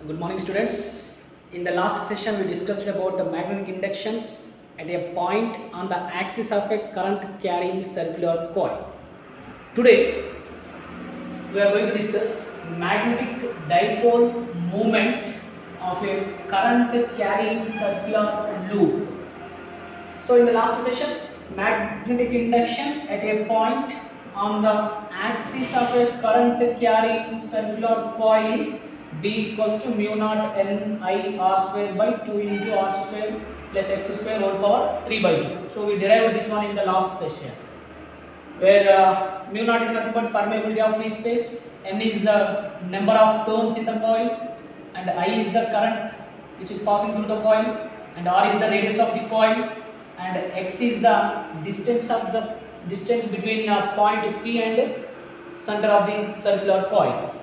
Good morning, students. In the last session we discussed about the magnetic induction at a point on the axis of a current carrying circular coil. Today we are going to discuss magnetic dipole moment of a current carrying circular loop. So in the last session, magnetic induction at a point on the axis of a current carrying circular coil is B equals to mu naught N I R square by 2 into R square plus X square whole power 3 by 2. So we derived this one in the last session, where mu naught is nothing but permeability of free space, N is the number of turns in the coil, and I is the current which is passing through the coil, and R is the radius of the coil, and X is the distance between point P and center of the circular coil.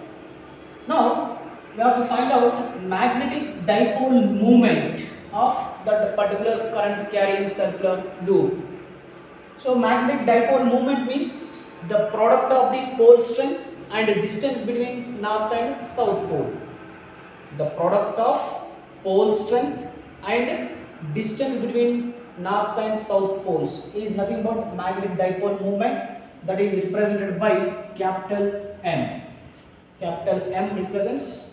Now we have to find out magnetic dipole moment of that particular current carrying circular loop. So magnetic dipole moment means the product of the pole strength and distance between north and south pole. The product of pole strength and distance between north and south poles is nothing but magnetic dipole moment, that is represented by capital M. Capital M represents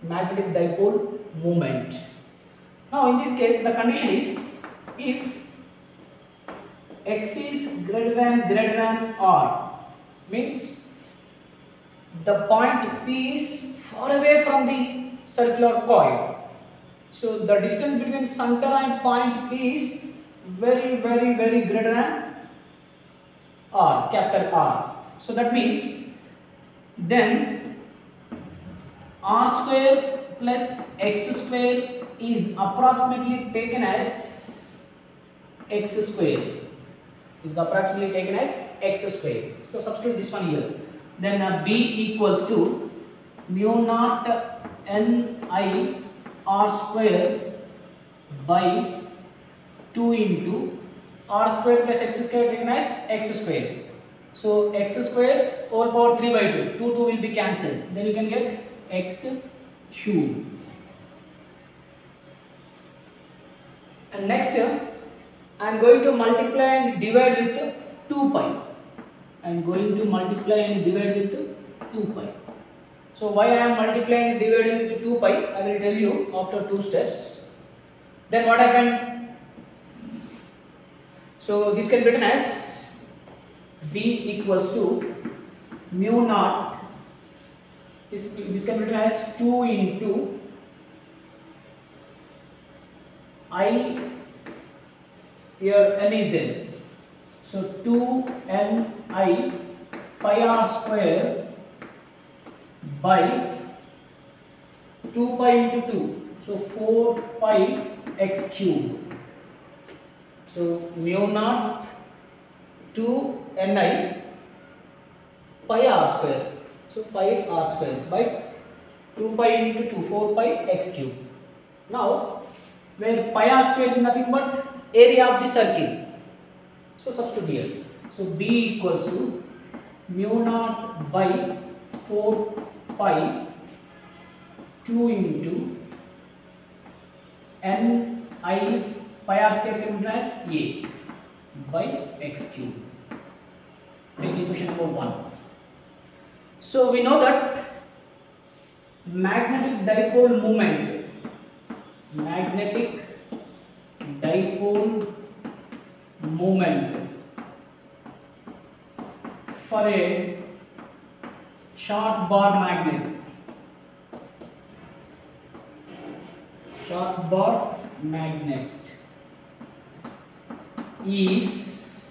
magnetic dipole moment. Now in this case the condition is, if X is greater than R, means the point P is far away from the circular coil. So the distance between center and point P is very greater than R, capital R. So that means then R square plus X square is approximately taken as X square. So substitute this one here. Then B equals to mu naught N I R square by 2 into R square plus X square taken as X square. So X square whole power 3 by 2. 2 will be cancelled. Then you can get X cube. And next I am going to multiply and divide with 2 pi. So why I am multiplying and dividing with 2 pi, I will tell you after 2 steps. Then what happened? So this can be written as B equals to mu naught. This can be written as 2 into I, here N is there. So 2 N I pi R square by 2 pi into 2. So 4 pi X cube. So mu naught 2 Ni pi R square. So pi R square by 2 pi into 2, 4 pi X cube. Now where pi R square is nothing but area of the circle. So substitute here. So B equals to mu naught by 4 pi 2 into N I pi R square can be as A by X cube. Take equation number 1. So we know that magnetic dipole moment for a short bar magnet is,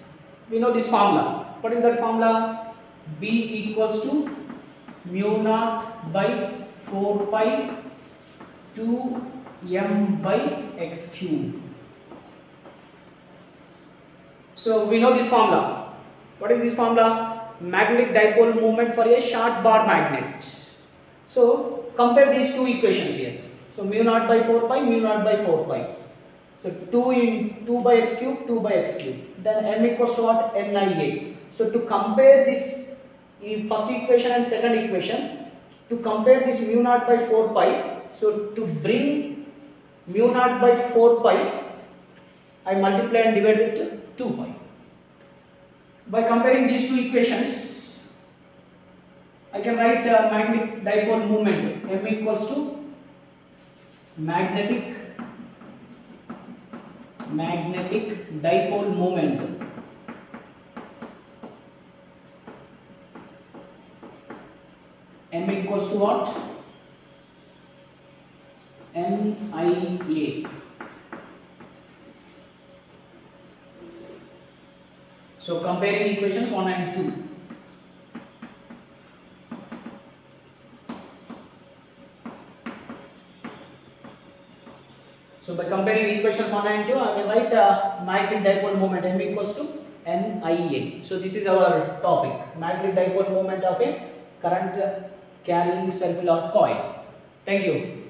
we know this formula. What is that formula? B equals to mu naught by 4 pi 2 m by x cube. So we know this formula. What is this formula? Magnetic dipole moment for a short bar magnet. So compare these two equations here. So mu naught by 4 pi, mu naught by 4 pi. So 2 in 2 by x cube, 2 by x cube. Then m equals to what? Nia. So to compare this first equation and second equation, to compare this mu naught by 4 pi, So to bring mu naught by 4 pi, I multiply and divide with 2 pi. By comparing these two equations, I can write magnetic dipole moment M equals to magnetic dipole moment M equals to what? MIA. So comparing equations 1 and 2. So by comparing equations 1 and 2, I will write magnetic dipole moment M equals to MIA. So this is our topic, magnetic dipole moment of a current carrying circular coil. Thank you.